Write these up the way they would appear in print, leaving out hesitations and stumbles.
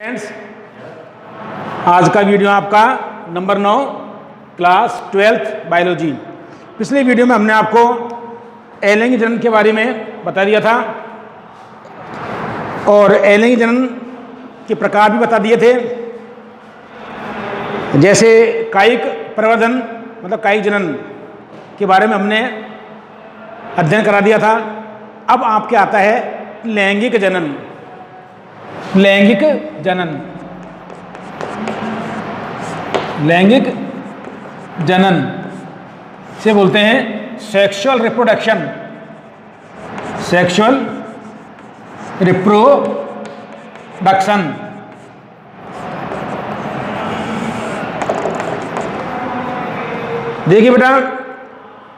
Friends, आज का video आपका नंबर 9 क्लास 12th बायोलॉजी। पिछले वीडियो में हमने आपको अलैंगिक जनन के बारे में बता दिया था और अलैंगिक जनन के प्रकार भी बता दिए थे, जैसे कायिक प्रवर्धन मतलब कायिक जनन के बारे में हमने अध्ययन करा दिया था। अब आपके आता है लैंगिक जनन। लैंगिक जनन, लैंगिक जनन से बोलते हैं सेक्सुअल रिप्रोडक्शन, सेक्सुअल रिप्रोडक्शन। देखिए बेटा,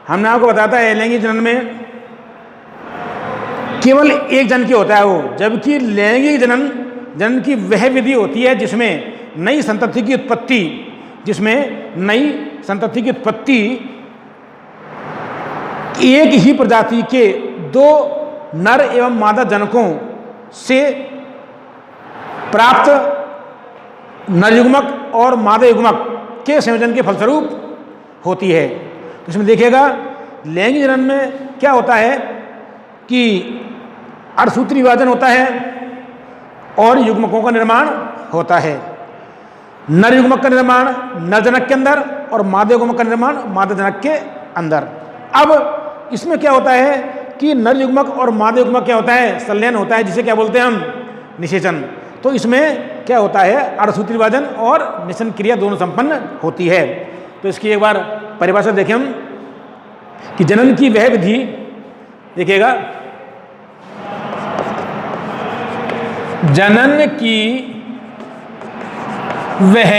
हमने आपको बताया था लैंगिक जनन में केवल एक जन की होता है वो, जबकि लैंगिक जनन की वह विधि होती है जिसमें नई संतति की उत्पत्ति, एक ही प्रजाति के दो नर एवं मादा जनकों से प्राप्त नरयुग्मक और मादा युग्मक के संयोजन के फलस्वरूप होती है। तो इसमें देखिएगा लैंगिक जनन में क्या होता है कि अर्धसूत्री विभाजन होता है और युग्मकों का निर्माण होता है। नर युग्मक का निर्माण नर जनक के अंदर और मादा युग्मक का निर्माण मादा जनक के अंदर। अब इसमें क्या होता है कि नर युग्मक और मादा युग्मक क्या होता है, संलयन होता है, जिसे क्या बोलते हैं हम, निषेचन। तो इसमें क्या होता है, अर्धसूत्री विभाजन और निषेचन क्रिया दोनों संपन्न होती है। तो इसकी एक बार परिभाषा देखें हम कि जनन की वह विधि, देखिएगा, जनन की वह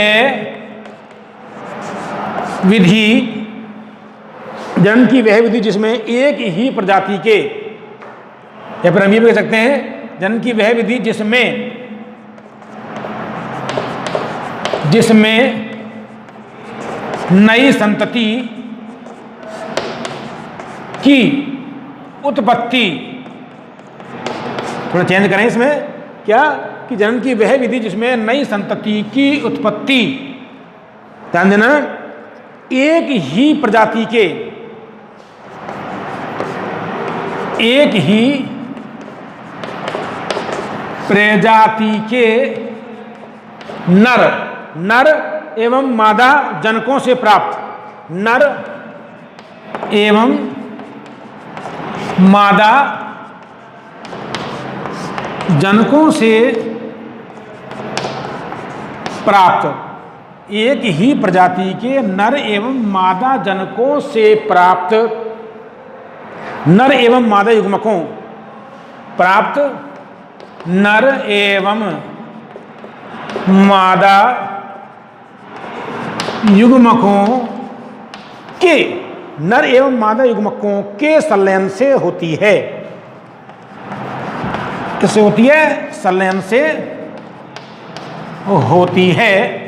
विधि, जनन की वह विधि जिसमें एक ही प्रजाति के, या फिर हम ये भी कह सकते हैं जनन की वह विधि जिसमें नई संतति की उत्पत्ति, थोड़ा चेंज करें इसमें, क्या कि जनन की वह विधि जिसमें नई संतति की उत्पत्ति, ध्यान देना, एक ही प्रजाति के नर एवं मादा जनकों से प्राप्त, नर एवं मादा जनकों से प्राप्त, एक ही प्रजाति के नर एवं मादा जनकों से प्राप्त नर एवं मादा युग्मकों, प्राप्त नर एवं मादा युग्मकों के, नर एवं मादा युग्मकों के संलयन से होती है। किससे होती है? संलयन से होती है,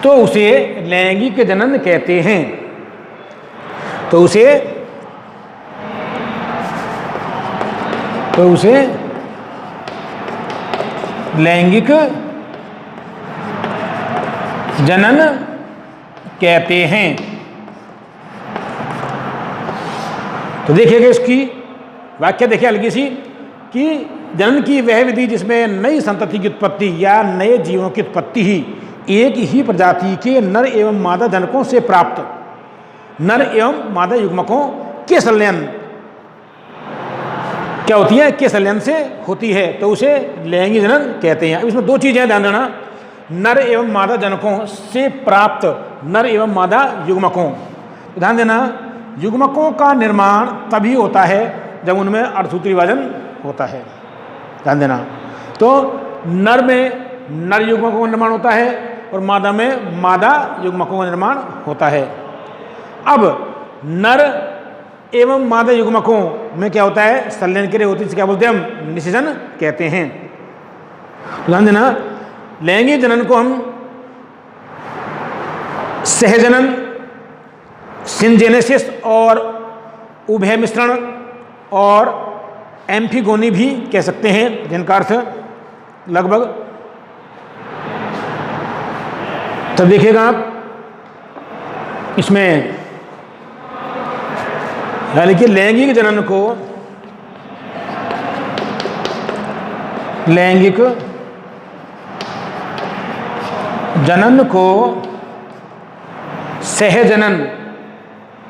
तो उसे लैंगिक जनन कहते हैं। तो उसे लैंगिक जनन कहते हैं। तो देखिएगा इसकी व्याख्या देखिए हल्की सी, कि जनन की वह विधि जिसमें नई संतति की उत्पत्ति या नए जीवों की उत्पत्ति ही एक ही प्रजाति के नर एवं मादा जनकों से प्राप्त नर एवं मादा युग्मकों के संलयन क्या होती है, के संलयन से होती है, तो उसे लैंगिक जनन कहते हैं। अब इसमें दो चीजें ध्यान देना, नर एवं मादा जनकों से प्राप्त नर एवं मादा युग्मकों। ध्यान देना, युग्मकों का निर्माण तभी होता है जब उनमें अर्धसूत्री विभाजन होता है। ध्यान देना, तो नर में नर युग्मकों का निर्माण होता है और मादा में मादा युग्मकों का निर्माण होता है। अब नर एवं मादा युग्मकों में क्या होता है, संलयन क्रिया होती है, क्या बोलते हैं हम, निषेचन कहते हैं। ध्यान देना, लैंगिक जनन को हम सहजनन, सिंजेनेसिस और उभय मिश्रण और एम्फिगोनी भी कह सकते हैं, जिनका अर्थ लगभग। तो देखिएगा आप इसमें, यानी कि लैंगिक जनन को, लैंगिक जनन को सहजनन,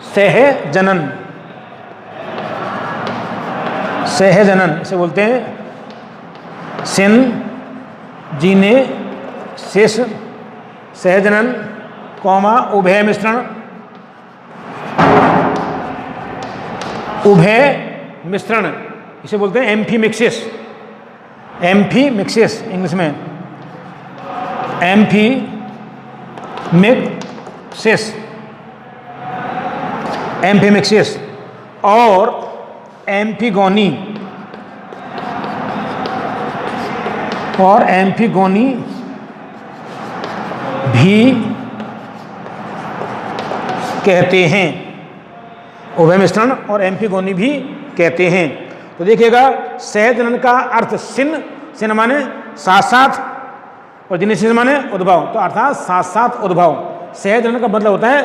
सहजनन, सहजनन इसे बोलते हैं। सिन जीने शेष सहजनन कौमा उभय मिश्रण, उभय मिश्रण इसे बोलते हैं एम्फीमिक्सिस, एम्फीमिक्सिस इंग्लिश में, एम्फीमिक्सिस, एम्फीमिक्सिस। और एम्फीगोनी, और एम्फीगोनी भी कहते हैं, उभय मिश्रण और एम्फीगोनी भी कहते हैं। तो देखिएगा सहजनन का अर्थ सिन, सिन माने साथ साथ, और जिनेसिस माने उद्भव, तो अर्थात साथ साथ उद्भव। सहजनन का मतलब होता है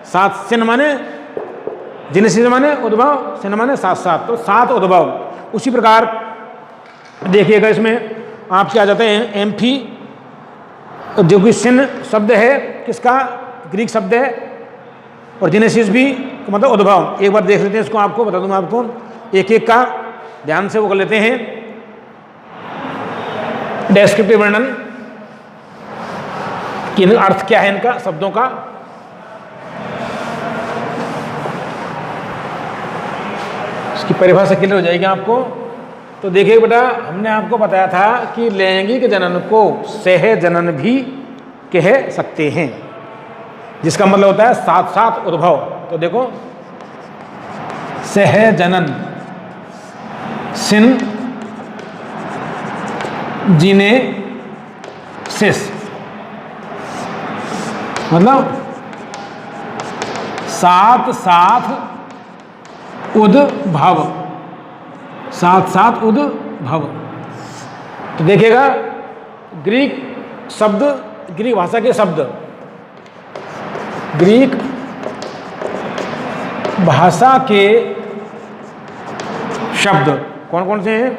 साथ, सिन माने जिनेसिस माने उद्भव, सिन माने साथ साथ, तो साथ उद्भव। उसी प्रकार देखिएगा इसमें आप क्या जाते हैं, एम्फी जो कि सिन शब्द है किसका, ग्रीक शब्द है, और जिनेसिस भी मतलब उद्भव। एक बार देख लेते हैं इसको, आपको बता दूंगा आपको एक एक का, ध्यान से वो कर लेते हैं। डेस्क्रिप्टिव वर्णन कि अर्थ क्या है इनका, शब्दों का। इसकी परिभाषा क्लियर हो जाएगी आपको। तो देखिए बेटा, हमने आपको बताया था कि लैंगिक जनन को सहजनन भी कह सकते हैं, जिसका मतलब होता है साथ साथ उद्भव। तो देखो सहजनन, सिन जीनेसिस मतलब साथ साथ उद्भव, साथ साथ उद्भव। तो देखिएगा ग्रीक शब्द, ग्रीक भाषा के शब्द, ग्रीक भाषा के शब्द कौन कौन से हैं,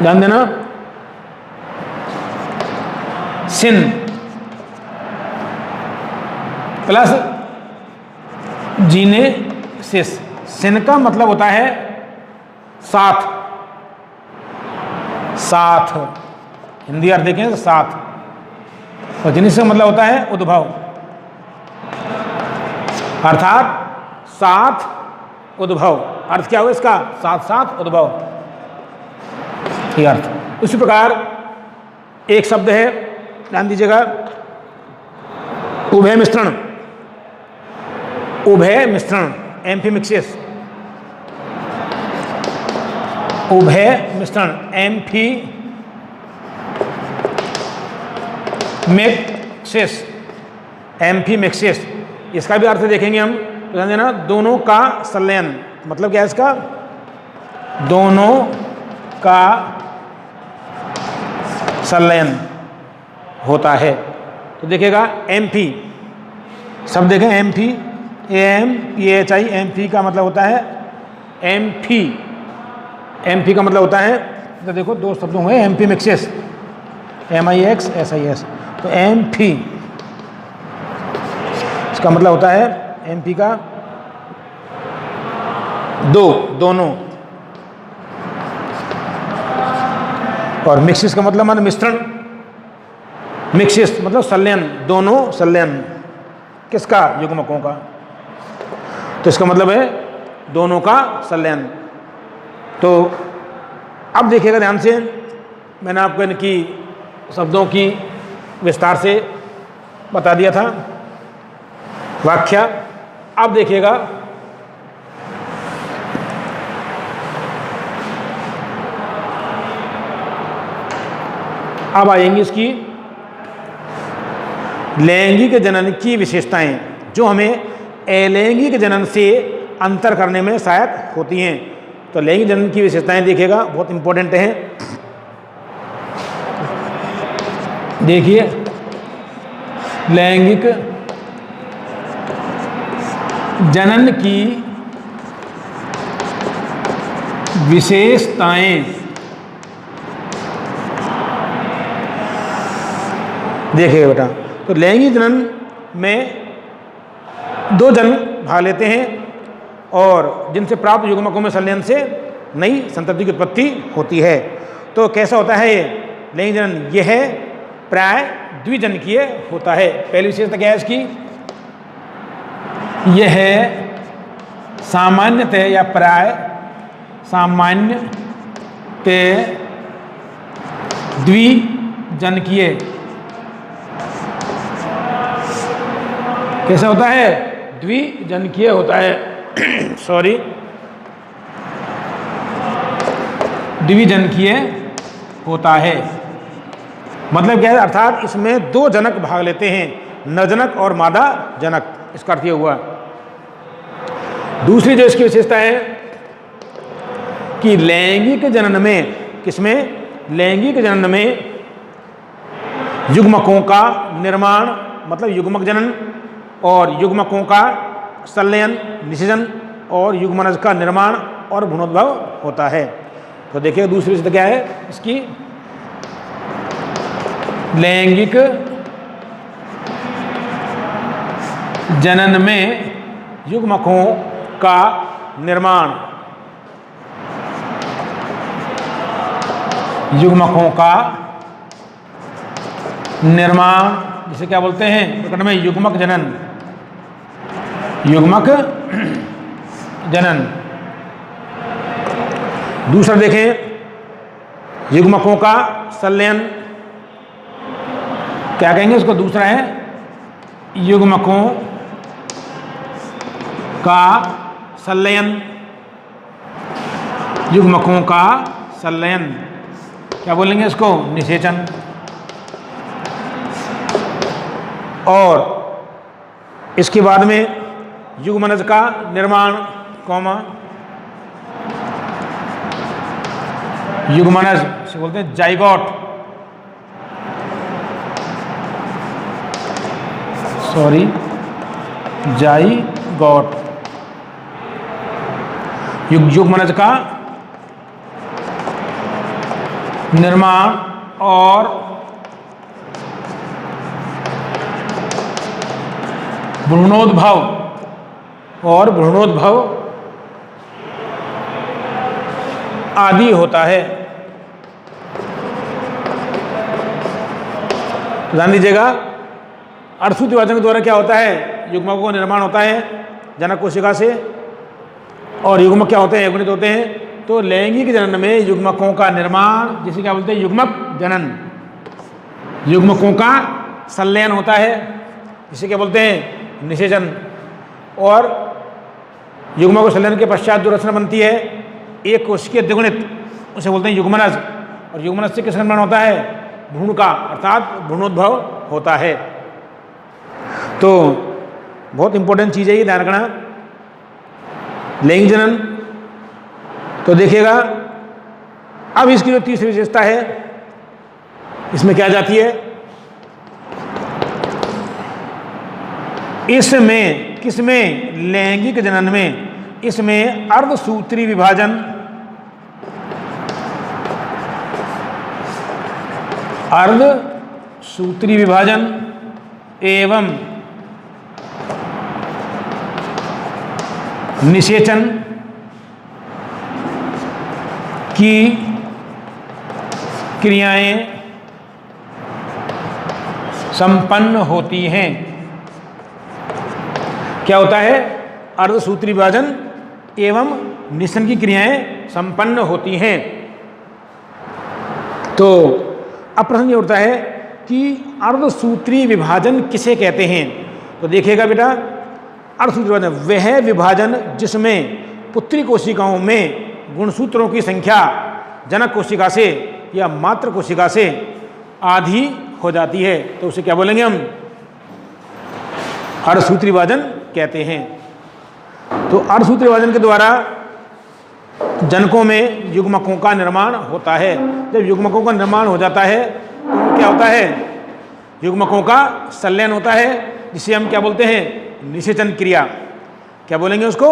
ध्यान देना। सिन प्लस जीनेसिस, सिन का मतलब होता है साथ, साथ, हिंदी अर्थ देखें तो साथ, और जिनेसिस का मतलब होता है उद्भव, अर्थात साथ उद्भव। अर्थ क्या हुआ इसका, साथ साथ उद्भव, ये अर्थ। उसी प्रकार एक शब्द है, ध्यान दीजिएगा, उभय मिश्रण, उभय मिश्रण एम्फीमिक्सिस, उभय मिश्रण एम्फीमिक्सिस, एम्फीमिक्सिस। इसका भी अर्थ देखेंगे हम, तो ध्यान देना, दोनों का संलयन। मतलब क्या है इसका, दोनों का संलयन होता है। तो देखिएगा एम्फी शब्द देखें, एम्फी, AMPHI, एम्फी का मतलब होता है एम्फी, एम्फी का मतलब होता है, तो देखो दो शब्द हुए, एम्फीमिक्सिस, MIXSIS। तो एम्फी इसका मतलब होता है, एम्फी का दो, दोनों, और मिक्सिस का मतलब मिश्रण, मिक्सिस मतलब संलयन, दोनों संलयन किसका, युग्मकों का। तो इसका मतलब है दोनों का संलयन। तो अब देखिएगा ध्यान से, मैंने आपको इनकी शब्दों की विस्तार से बता दिया था व्याख्या। अब देखिएगा अब आएंगी इसकी लैंगिक जनन की विशेषताएं, जो हमें अलैंगिक जनन से अंतर करने में सहायक होती हैं। तो लैंगिक जनन की विशेषताएं देखिएगा, बहुत इंपॉर्टेंट हैं। देखिए लैंगिक जनन की विशेषताएं। देखिए बेटा, तो लैंगिक जनन में दो जन भाग लेते हैं और जिनसे प्राप्त युग्मकों में संलयन से नई संतति की उत्पत्ति होती है। तो कैसा होता है ये लैंगिक जनन? यह है प्राय द्विजनकीय होता है। पहली विशेषता क्या है इसकी? यह है सामान्यतः या प्राय सामान्यतः द्विजनकीय। कैसा होता है? द्विजनकीय होता है। सॉरी, द्विजनकीय होता है। मतलब क्या है? अर्थात इसमें दो जनक भाग लेते हैं, नरजनक और मादा जनक। इसका अर्थ यह हुआ। दूसरी जो इसकी विशेषता है कि लैंगिक जनन में, किसमें? लैंगिक जनन में युग्मकों का निर्माण, मतलब युग्मक जनन, और युग्मकों का संलयन, निषेचन, और युग्मनज का निर्माण और भ्रूणोद्भव होता है। तो देखिए दूसरी विशेषता क्या है इसकी? लैंगिक जनन में युग्मकों का निर्माण, युग्मकों का निर्माण जिसे क्या बोलते हैं प्रकरण में? युग्मक जनन। युग्मक जनन। दूसरा देखें युग्मकों का संलयन। क्या कहेंगे इसको? दूसरा है युग्मकों का संलयन। युग्मकों का संलयन क्या बोलेंगे इसको? निषेचन। और इसके बाद में युग्मनज का निर्माण, कौमा, युग्मनज से बोलते हैं जाइगोट। Sorry, zygote. युग्मनज का निर्माण और भ्रूणोद्भव आदि होता है। ध्यान दीजिएगा, अर्धसूत्रीय विभाजन के द्वारा क्या होता है? युग्मकों का निर्माण होता है जनक कोशिका से, और युग्मक क्या होते हैं? युग्मित होते हैं। तो लैंगिक जनन में युग्मकों का निर्माण, जिसे क्या बोलते हैं? युग्मक जनन। युग्मकों का संलयन होता है, जिसे क्या बोलते हैं? निषेचन। और युग्मक के संलयन के पश्चात जो रचना बनती है एक कोशिकीय द्विगुणित, उसे बोलते हैं युग्मनज। और युग्मनज से किसका निर्माण होता है? भ्रूण का, अर्थात भ्रूणोद्भव होता है। तो बहुत इंपॉर्टेंट चीज़ है ये, ध्यान रखना। लैंगिक जनन। तो देखिएगा अब इसकी जो तीसरी विशेषता है, इसमें क्या जाती है? इसमें, किसमें? लैंगिक जनन में इसमें अर्धसूत्री विभाजन, अर्धसूत्री विभाजन एवं निषेचन की क्रियाएं संपन्न होती हैं। क्या होता है? अर्धसूत्री विभाजन एवं निषेचन की क्रियाएं संपन्न होती हैं। तो अब प्रश्न ये उठता है कि अर्धसूत्री विभाजन किसे कहते हैं? तो देखिएगा बेटा, अर्धसूत्री विभाजन वह विभाजन जिसमें पुत्री कोशिकाओं में गुणसूत्रों की संख्या जनक कोशिका से या मात्र कोशिका से आधी हो जाती है, तो उसे क्या बोलेंगे हम? अर्धसूत्री विभाजन कहते हैं। तो अर्धसूत्री विभाजन के द्वारा जनकों में युग्मकों का निर्माण होता है। जब युग्मकों का निर्माण हो जाता है तो क्या होता है? युग्मकों का संलयन होता है, जिसे हम क्या बोलते हैं, निषेचन क्रिया। क्या बोलेंगे उसको,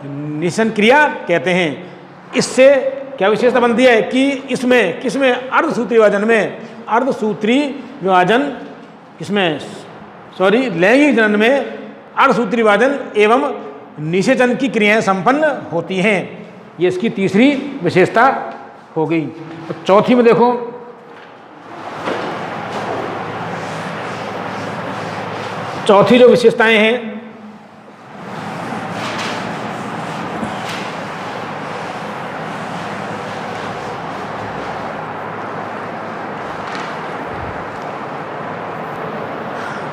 निषेचन क्रिया कहते हैं। इससे क्या विशेषता बनती है कि इसमें किसमें, अर्धसूत्री विभाजन में, अर्धसूत्री विभाजन किसमें, सॉरी लैंगिक जनन में अर्धसूत्री विभाजन एवं निषेचन की क्रियाएं संपन्न होती हैं। ये इसकी तीसरी विशेषता हो गई। तो चौथी में देखो, चौथी जो विशेषताएं हैं,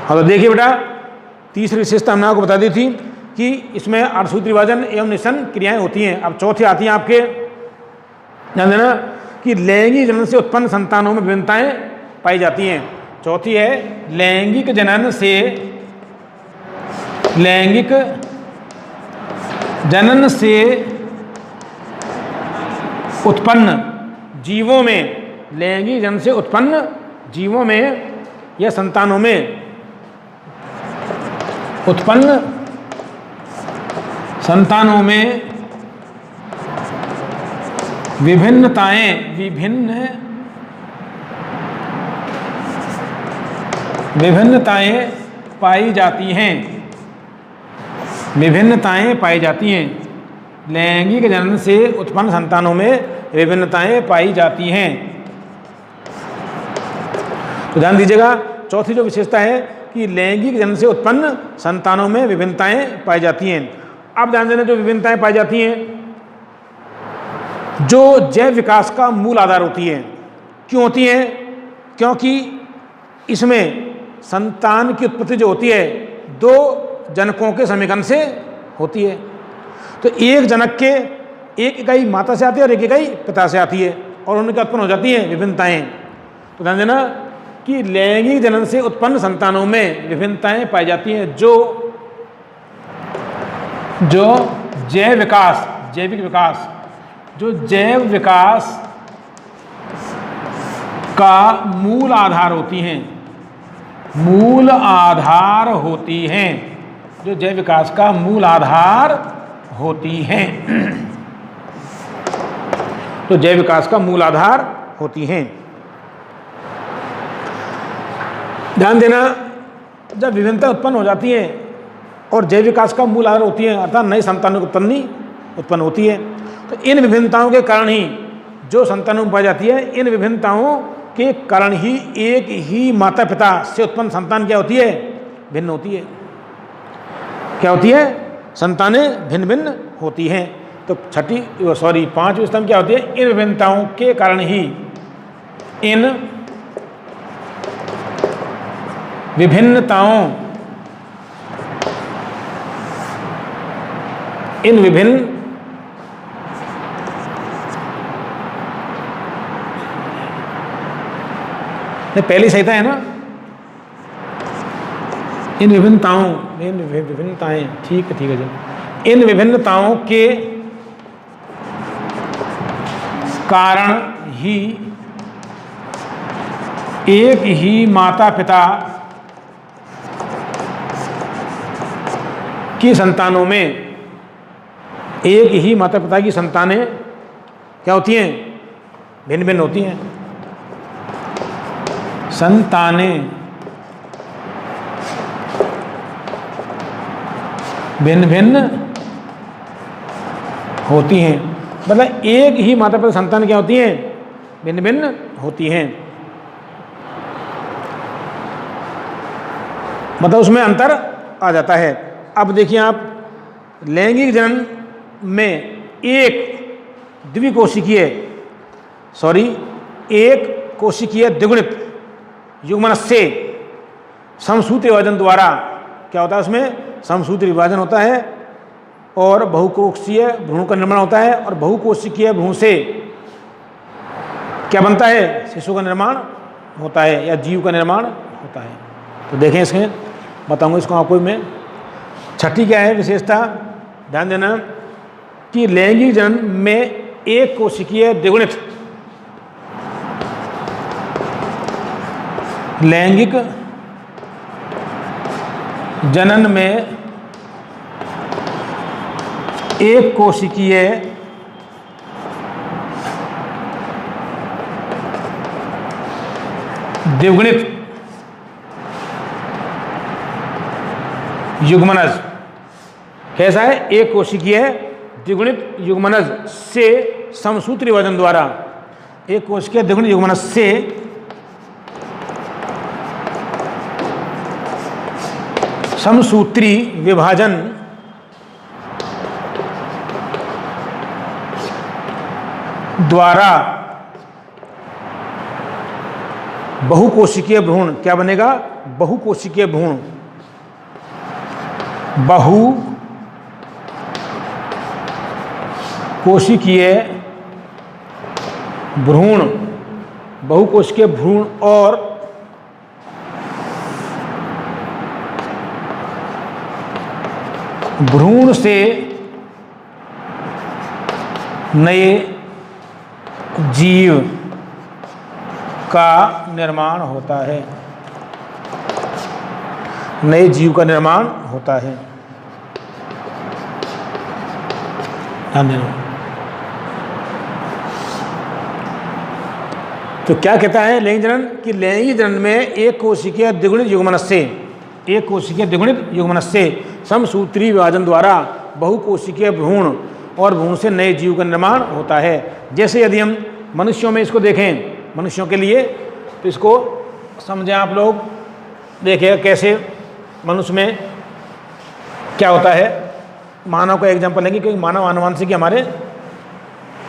हाँ तो देखिए बेटा, तीसरी विशेषता हमने आपको बता दी थी कि इसमें अर्धसूत्री विभाजन एवं निषेचन क्रियाएं होती हैं। अब चौथी आती है आपके, ध्यान देना कि लैंगिक जनन से उत्पन्न संतानों में विभिन्नताएं पाई जाती हैं। चौथी है लैंगिक जनन से उत्पन्न जीवों में, लैंगिक जनन से उत्पन्न जीवों में या संतानों में उत्पन्न संतानों में विभिन्नताएं पाई जाती हैं, विभिन्नताएं पाई जाती हैं। लैंगिक जनन से उत्पन्न संतानों में विभिन्नताएं पाई जाती हैं। तो ध्यान दीजिएगा, चौथी जो विशेषता है कि लैंगिक जनन से उत्पन्न संतानों में विभिन्नताएं पाई जाती हैं। अब ध्यान देना, जो विभिन्नताएं पाई जाती हैं, जो जैव विकास का मूल आधार होती है। क्यों होती है? क्योंकि इसमें संतान की उत्पत्ति जो होती है दो जनकों के समीकरण से होती है। तो एक जनक के एक इकाई माता से आती है और एक इकाई पिता से आती है, और उनके उत्पन्न हो जाती हैं विभिन्नताएं। तो ध्यान देना कि लैंगिक जनन से उत्पन्न संतानों में विभिन्नताएं पाई जाती हैं। जो जैविक विकास, जो जैव विकास का मूल आधार होती हैं, जो जैव विकास का मूल आधार होती हैं, तो जैव विकास का मूल आधार होती हैं। ध्यान देना, जब विभिन्नता उत्पन्न हो जाती है और जैव विकास का मूल आधार होती है, अर्थात नई संतानों की उत्पन्न होती है, तो इन विभिन्नताओं के कारण ही जो संतानों में पाई जाती है, इन विभिन्नताओं के कारण ही एक ही माता पिता से उत्पन्न संतान क्या होती है, भिन्न होती है। क्या होती है? संतानें भिन्न भिन्न होती हैं। तो पांचवी स्तंभ क्या होती है? इन विभिन्नताओं के कारण ही इन विभिन्न पहली संहिता है ना, इन विभिन्नताएं, ठीक है जी। इन विभिन्नताओं के कारण ही एक ही माता पिता की संतानों में, एक ही माता पिता की संतानें क्या होती हैं? भिन्न भिन्न होती हैं। संतानें भिन्न भिन्न होती हैं, मतलब एक ही माता पिता संतान क्या होती हैं? भिन्न भिन्न होती हैं, मतलब उसमें अंतर आ जाता है। अब देखिए आप, लैंगिक जनन में एक कोशिकीय द्विगुणित युग्मन से समसूत्री विभाजन द्वारा क्या होता है? उसमें समसूत्री विभाजन होता है और बहुकोशिकीय भ्रूण का निर्माण होता है, और बहुकोशिकीय भ्रूण से क्या बनता है? शिशु का निर्माण होता है या जीव का निर्माण होता है। तो देखें, इसमें बताऊंगा इसको आपको मैं। छठी क्या है विशेषता? ध्यान देना कि लैंगिक जनन में एक कोशिकीय द्विगुणित लैंगिक जनन में एक कोशिकीय द्विगुणित युग्मनज कैसा है? एक कोशिकीय द्विगुणित युग्मनज से समसूत्री विभाजन द्वारा, एक कोशिकीय द्विगुणित युग्मनज से समसूत्री विभाजन द्वारा बहुकोशिकीय भ्रूण क्या बनेगा? बहुकोशिकीय भ्रूण, बहुकोशिकीय भ्रूण, बहुकोशिकीय भ्रूण और भ्रूण से नए जीव का निर्माण होता है, नए जीव का निर्माण होता है। ध्यान देना। तो क्या कहता है लैंगिक जनन? कि लैंगिक जनन में एक कोशिकीय द्विगुणित युग्मनज से, एक कोशिकीय द्विगुणित युग्मनज से समसूत्री विभाजन द्वारा बहुकोशिकीय भ्रूण और भ्रूण से नए जीव का निर्माण होता है। जैसे यदि हम मनुष्यों में इसको देखें, मनुष्यों के लिए, तो इसको समझें आप लोग। देखिए कैसे मनुष्य में क्या होता है। मानव का एग्जाम्पल लेंगे क्योंकि मानव आनुवंशिकी हमारे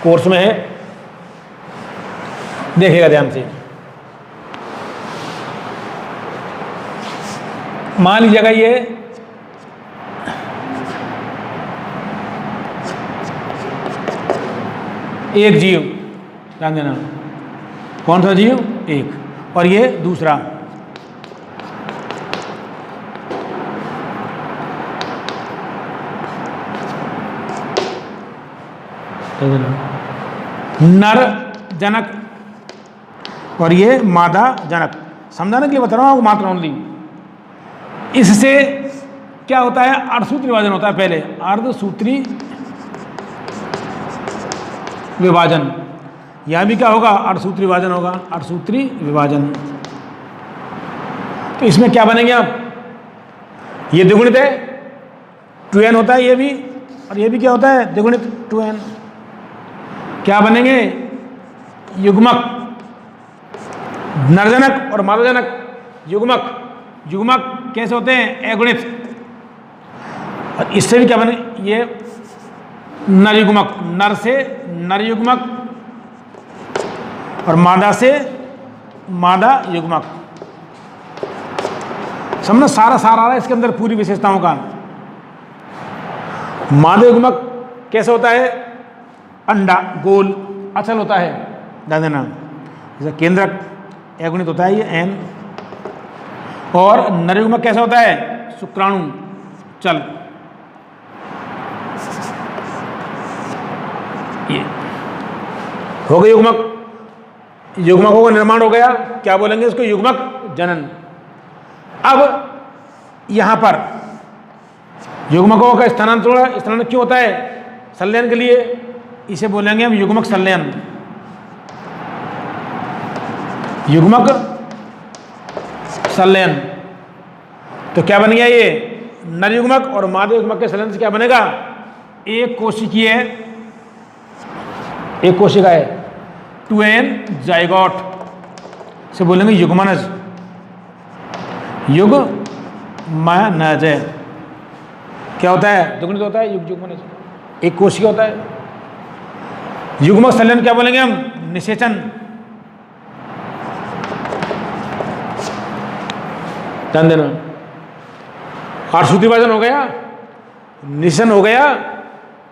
कोर्स में है। देखिएगा ध्यान से। मान लीजिएगा ये एक जीव, ध्यान देना, कौन सा जीव? एक, और ये दूसरा। नर जनक और ये मादा जनक। समझाने के लिए बता रहा हूँ आपको मात्र ओनली। इससे क्या होता है? अर्धसूत्री विभाजन होता है। पहले अर्धसूत्री विभाजन, यहां भी क्या होगा? अर्धसूत्री विभाजन होगा, अर्धसूत्री विभाजन। तो इसमें क्या बनेंगे आप? ये द्विगुणित है, 2n होता है ये भी, और ये भी क्या होता है? द्विगुणित 2n। क्या बनेंगे? युग्मक, नरजनक और मादाजनक युग्मक। युग्मक कैसे होते हैं? अगुणित। और इससे भी क्या बने? ये नर युग्मक, नर से नर युग्मक और मादा से मादा युग्मक। समझना, सारा सारा रहा है इसके अंदर पूरी विशेषताओं का। मादा युग्मक कैसे होता है? अंडा गोल अचल होता है, ध्यान देना। जैसे केंद्रक अगुणित होता है ये n। और नर युग्मक कैसा होता है? शुक्राणु चल। ये हो गया युग्मक। युग्मकों का निर्माण हो गया, क्या बोलेंगे इसको? युग्मक जनन। अब यहां पर युग्मकों का स्थानांतरण क्यों होता है? संलयन के लिए। इसे बोलेंगे हम युग्मक संलयन। युग्मक संलयन। तो क्या बन गया ये? नर युग्मक और मादा युग्मक के संलयन से क्या बनेगा? एक कोशिकीय, एक कोशिका है 2n जाइगोट से बोलेंगे युग्मनज। युग्मनज क्या होता है? द्विगुणित होता है, युग्मनज एक कोशिका होता है। युग्मक संलयन क्या बोलेंगे हम? निषेचन। ध्यान देना। अर्धसूत्री विभाजन हो गया, निषेचन हो गया,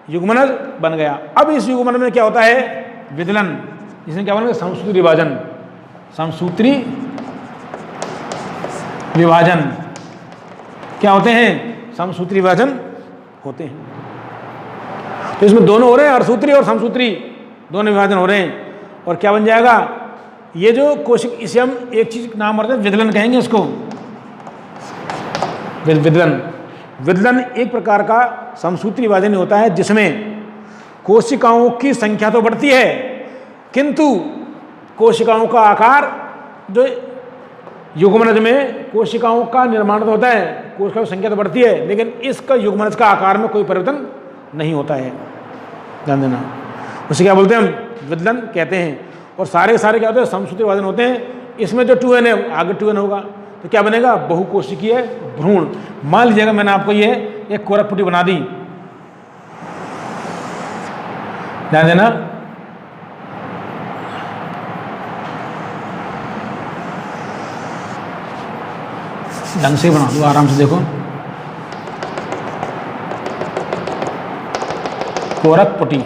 युग्मनज बन गया। अब इस युग्मनज में क्या होता है? विदलन, जिसमें क्या बनेगा? समसूत्री विभाजन। समसूत्री विभाजन क्या होते हैं? समसूत्री विभाजन होते हैं। तो इसमें दोनों हो रहे हैं, अर्धसूत्री और समसूत्री दोनों विभाजन हो रहे हैं। और क्या बन जाएगा? ये जो कोशिक, इसे हम एक चीज नाम रखते हैं विदलन कहेंगे इसको। विदलन। विदलन एक प्रकार का समसूत्री विभाजन होता है जिसमें कोशिकाओं की संख्या तो बढ़ती है किंतु कोशिकाओं का आकार, जो युग्मनज में कोशिकाओं का निर्माण तो होता है, कोशिकाओं की संख्या तो बढ़ती है लेकिन इसका युग्मनज का आकार में कोई परिवर्तन नहीं होता है, ध्यान देना। उसे क्या बोलते हैं हम? विदलन कहते हैं। और सारे के सारे क्या होते हैं? समसूत्री विभाजन होते हैं। इसमें जो 2n है आगे 2n होगा तो क्या बनेगा? बहुकोशिकीय भ्रूण। मान लीजिएगा मैंने आपको ये एक कोरक पुटी बना दी, ध्यान देना। ढंग से बना दो, आराम से देखो। कोरक पुटी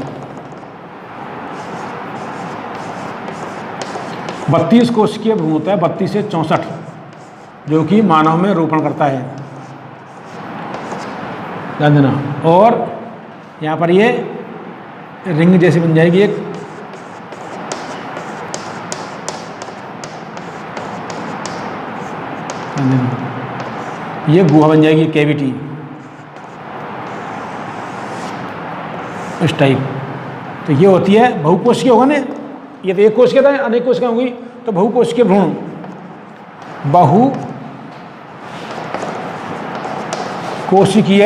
32 कोशिकीय भ्रूण होता है, 32 से 64, जो कि मानव में रोपण करता है, ध्यान देना। और यहाँ पर ये रिंग जैसी बन जाएगी एक, ध्यान देना। ये गुहा बन जाएगी, कैविटी इस टाइप। तो ये होती है बहुकोशिकीय होगा ना, ये तो एक कोशिका था, अनेक कोशिका होंगी तो बहुकोशिकीय भ्रूण। बहुकोशिकीय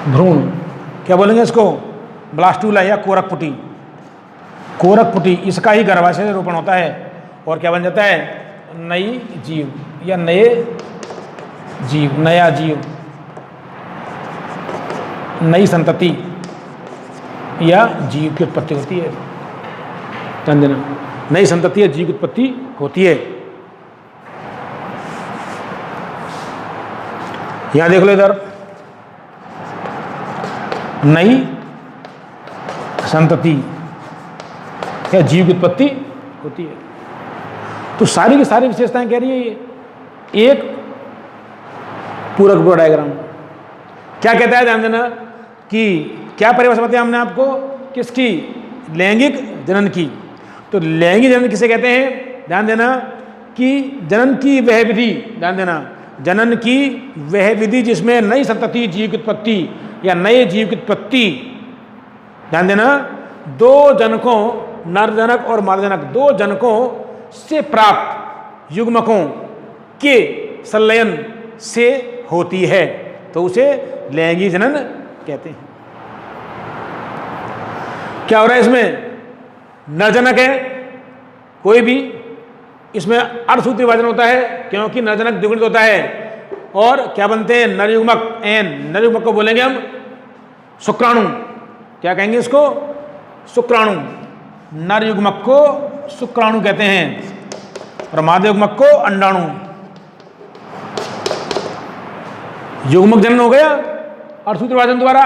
भ्रूण क्या बोलेंगे इसको? ब्लास्टूला या कोरक पुटी। कोरक पुटी, इसका ही गर्भाशय से रोपण होता है और क्या बन जाता है? नई जीव या नए जीव, नया जीव, नई संतति या जीव की उत्पत्ति होती है, ध्यान देना। नई संतति या जीव की उत्पत्ति होती है। यहां देख लो इधर, नई संतति या जीव की उत्पत्ति होती है। तो सारी की सारी विशेषताएं कह रही है ये एक पूरक ब्रो डायग्राम। क्या कहता है? ध्यान देना कि क्या परिभाषा बताया हमने आपको? किसकी? लैंगिक जनन की। तो लैंगिक जनन किसे कहते हैं? ध्यान देना कि जनन की वह विधि, ध्यान देना, जनन की वह विधि जिसमें नई संतति जीव की उत्पत्ति या नए जीव की उत्पत्ति, ध्यान देना, दो जनकों, नर जनक और मादा जनक, दो जनकों से प्राप्त युग्मकों के संलयन से होती है, तो उसे लैंगिक जनन कहते हैं। क्या हो रहा है इसमें? नरजनक है कोई भी, इसमें अर्धसूत्री विभाजन होता है क्योंकि नरजनक द्विगुणित होता है। और क्या बनते हैं? नरयुग्मक, एन। नरयुग्मक को बोलेंगे हम शुक्राणु। क्या कहेंगे इसको? शुक्राणु। नरयुग्मक को शुक्राणु कहते हैं और मादा युग्मक को अंडाणु। युग्मक जनन हो गया अर्धसूत्री विभाजन द्वारा।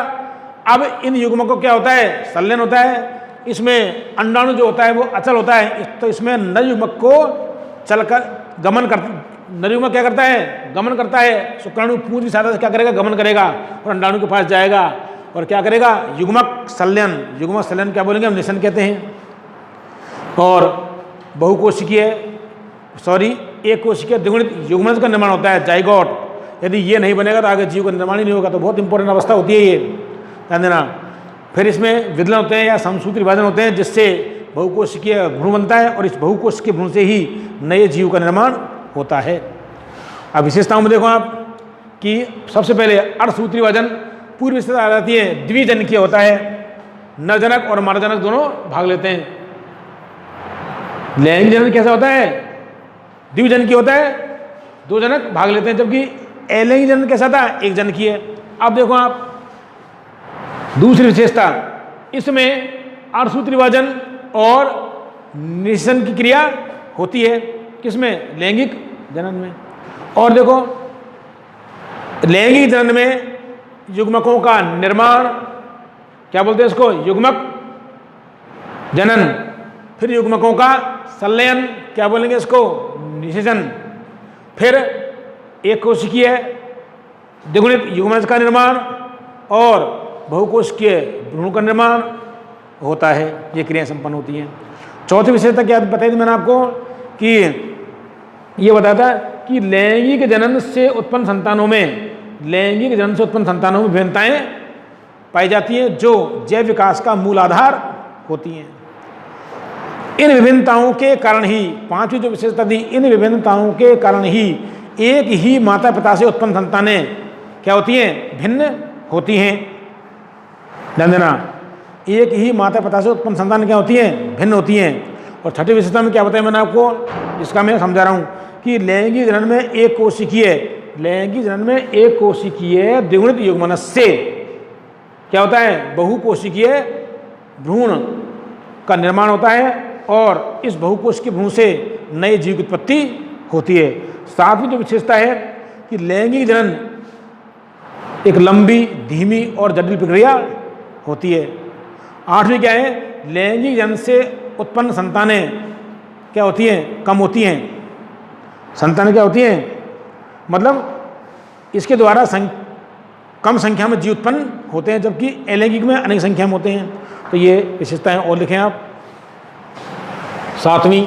अब इन युग्मकों को क्या होता है? संलयन होता है। इसमें अंडाणु जो होता है वो अचल होता है, तो इसमें नरयुग्मक को चलकर गमन कर, नरयुग्मक क्या करता है? गमन करता है। शुक्राणु पूरी सहायता से क्या करेगा? गमन करेगा और अंडाणु के पास जाएगा और क्या करेगा? युग्मक संलयन। युग्मक संलयन क्या बोलेंगे? हम निषेचन कहते हैं। और बहुकोशिकीय, एक कोशिकीय द्विगुणित युग्मनज का निर्माण होता है, जाइगोट। यदि ये नहीं बनेगा तो आगे जीव का निर्माण ही नहीं होगा। तो बहुत इंपॉर्टेंट अवस्था होती है ये, ध्यान देना। फिर इसमें विदलन होते हैं या समसूत्री विभाजन होते हैं जिससे बहुकोशिकीय भ्रूण बनता है और इस बहुकोशिकीय भ्रूण से ही नए जीव का निर्माण होता है। अब विशेषताओं में देखो आप कि सबसे पहले अर्धसूत्री विभाजन पूर्व विशेषता आ जाती है, द्विजनकीय होता है। नरजनक और मादाजनक दोनों भाग लेते हैं। लैंगिक जनन कैसा होता है? द्विजनकीय होता है, दो जनक भाग लेते हैं। जबकि अलैंगिक जनन कैसा था? एक जनकीय है। अब देखो आप दूसरी विशेषता, इसमें अर्धसूत्री विभाजन और निषेचन की क्रिया होती है। किसमें? लैंगिक जनन में। और देखो लैंगिक जनन में युग्मकों का निर्माण, क्या बोलते हैं इसको? युग्मक जनन। फिर युग्मकों का संलयन, क्या बोलेंगे इसको? निषेचन। फिर एक कोशिकीय द्विगुणित युग्मनज का निर्माण और बहुकोशिकीय भ्रूण का निर्माण होता है। ये क्रियाएं संपन्न होती हैं। चौथी विशेषता क्या बताई थी मैंने आपको कि ये बताया था कि लैंगिक जनन से उत्पन्न संतानों में विभिन्नताएं पाई जाती हैं जो जैव विकास का मूल आधार होती हैं। इन विभिन्नताओं के कारण ही, पांचवी जो विशेषता थी, इन विभिन्नताओं के कारण ही एक ही माता पिता से उत्पन्न संतानें क्या होती हैं? भिन्न होती हैं। ध्यान देना, एक ही माता पिता से उत्पन्न संतान क्या होती हैं? भिन्न होती हैं। और छठी विशेषता में क्या बताया मैंने आपको, इसका मैं समझा रहा हूं कि लैंगिक जनन में एक कोशिकीय द्विगुणित युग्मन से क्या होता है? बहुकोशिकीय भ्रूण का निर्माण होता है और इस बहुकोशिकीय भ्रूण से नए जीव की उत्पत्ति होती है। सातवीं जो विशेषता है कि लैंगिक जनन एक लंबी, धीमी और जटिल प्रक्रिया होती है। आठवीं क्या है? लैंगिक जनन से उत्पन्न संतानें क्या होती हैं? कम होती हैं। संतानें क्या होती हैं? मतलब इसके द्वारा कम संख्या में जीव उत्पन्न होते हैं, जबकि अलैंगिक में अनेक संख्या में होते हैं। तो ये विशेषताएं और लिखें आप। सातवीं,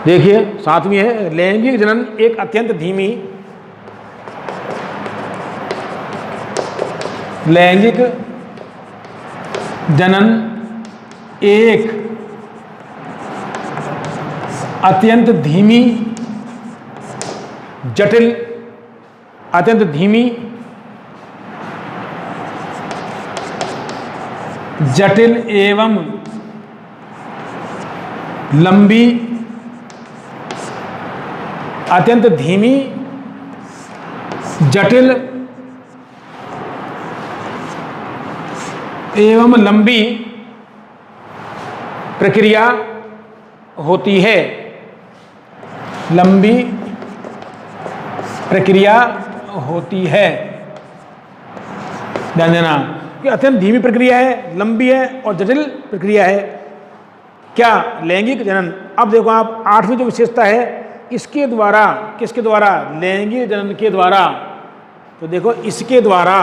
देखिए सातवीं है, लैंगिक जनन एक अत्यंत धीमी, लैंगिक जनन एक अत्यंत धीमी, जटिल, अत्यंत धीमी, जटिल एवं लंबी, अत्यंत धीमी, जटिल एवं लंबी प्रक्रिया होती है। लंबी प्रक्रिया होती है। ध्यान देना कि अत्यंत धीमी प्रक्रिया है, लंबी है और जटिल प्रक्रिया है। क्या? लैंगिक जनन। अब देखो आप, आठवीं जो विशेषता है, इसके द्वारा, किसके द्वारा? लैंगिक जनन के द्वारा। तो देखो इसके द्वारा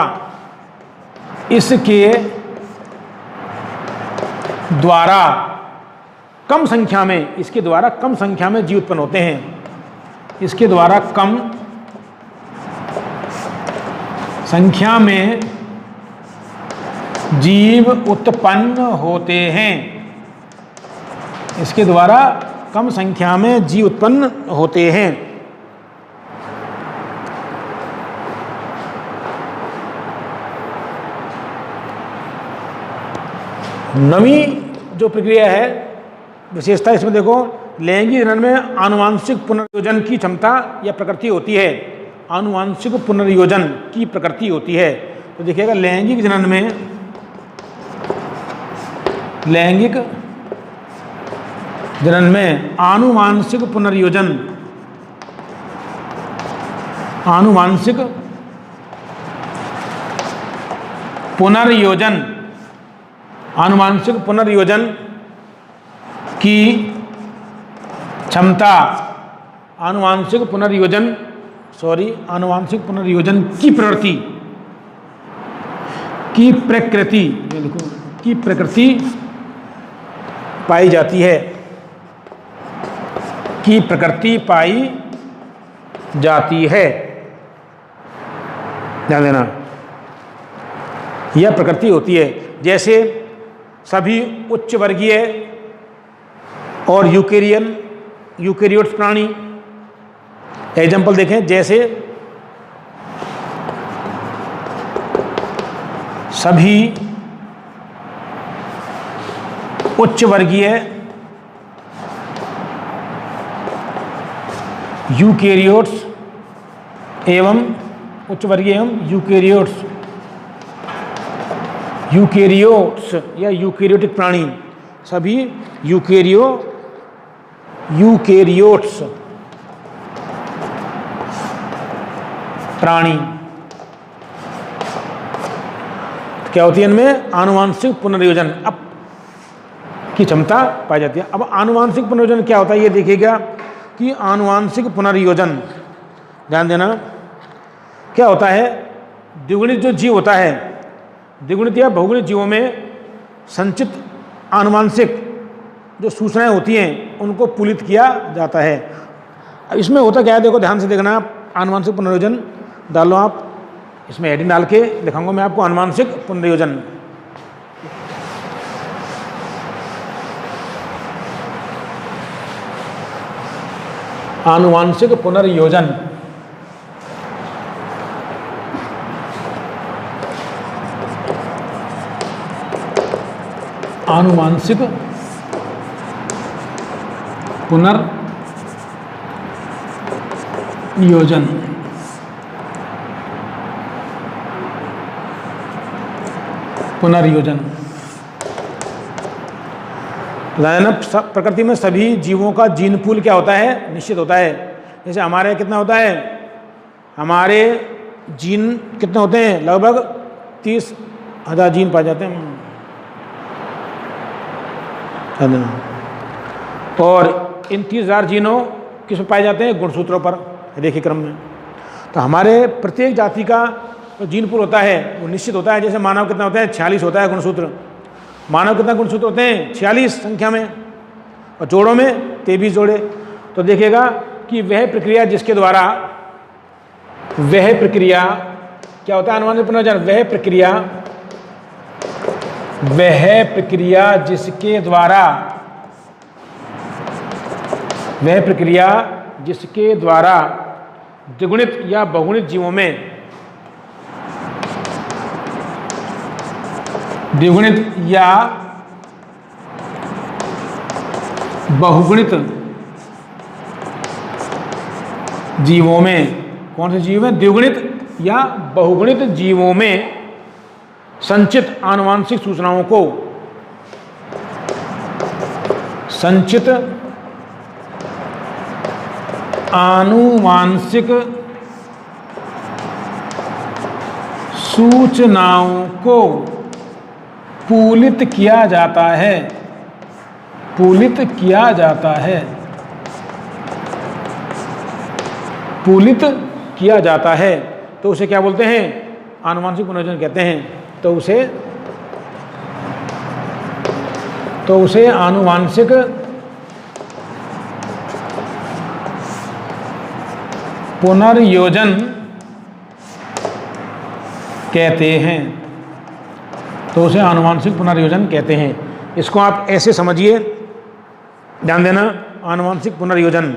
कम संख्या में, इसके द्वारा कम संख्या में जीव उत्पन्न होते हैं। इसके द्वारा कम संख्या में जीव उत्पन्न होते हैं। इसके द्वारा कम संख्या में जीव उत्पन्न होते हैं। नवीं जो प्रक्रिया है, विशेषता इसमें देखो, लैंगिक जनन में आनुवांशिक पुनर्योजन की क्षमता या प्रकृति होती है। आनुवांशिक पुनर्योजन की प्रकृति होती है। तो देखिएगा लैंगिक जनन में, लैंगिक जनन में आनुवांशिक पुनर्योजन, आनुवांशिक पुनर्योजन, आनुवांशिक पुनर्योजन की क्षमता, आनुवांशिक पुनर्योजन की प्रकृति, की प्रकृति पाई जाती है, की प्रकृति पाई जाती है। ध्यान देना, यह प्रकृति होती है। जैसे सभी उच्च वर्गीय और यूकेरियोट्स प्राणी, एग्जाम्पल देखें, जैसे सभी उच्च वर्गीय यूकेरियोट्स एवं उच्च वर्गीय एवं यूकेरियोट्स या यूकेरियोटिक प्राणी, सभी यूकेरियोट्स प्राणी क्या होती है? इनमें आनुवांशिक पुनर्योजन अब की क्षमता पाई जाती है। अब आनुवांशिक पुनर्योजन क्या होता है ये देखिएगा कि आनुवांशिक पुनर्योजन, ध्यान देना, क्या होता है? द्विगुणित जो जीव होता है द्विगुणित या बहुगुणित जीवों में संचित आनुवांशिक जो सूचनाएं होती हैं उनको पुलित किया जाता है। अब इसमें होता क्या है, देखो ध्यान से देखना आप। आनुवांशिक पुनर्योजन डालो आप, इसमें हेडिंग डाल के दिखाऊंगा मैं आपको आनुवांशिक पुनर्योजन। आनुवांशिक पुनर्योजन आनुवांशिक पुनर्योजन प्रकृति में सभी जीवों का जीन पूल क्या होता है, निश्चित होता है। जैसे हमारे कितना होता है, हमारे जीन कितने होते हैं, लगभग 30,000 जीन पाए जाते हैं। और इन 30,000 जीनों किस में पाए जाते हैं, गुणसूत्रों पर रेखी क्रम में। तो हमारे प्रत्येक जाति का जो जीन पूल होता है वो निश्चित होता है। जैसे मानव कितना होता है, 46 होता है गुणसूत्र। मानव कितना गुणसूत्र होते हैं, 46 संख्या में, और जोड़ों में 23 जोड़े। तो देखिएगा कि वह प्रक्रिया जिसके द्वारा, वह प्रक्रिया क्या होता है आनुवांशिक पुनर्योजन, वह प्रक्रिया जिसके द्वारा द्विगुणित या बहुगुणित जीवों में, द्विगुणित या बहुगुणित जीवों में, कौन से जीव हैं, द्विगुणित या बहुगुणित जीवों में संचित आनुवांशिक सूचनाओं को, संचित आनुवांशिक सूचनाओं को पूलित किया जाता है, पूलित किया जाता है, पूलित किया जाता है। तो उसे क्या बोलते हैं, आनुवांशिक पुनर्योजन कहते हैं। तो उसे आनुवांशिक पुनर्योजन कहते हैं। तो उसे आनुवांशिक पुनर्योजन कहते हैं। इसको आप ऐसे समझिए, ध्यान देना, आनुवांशिक पुनर्योजन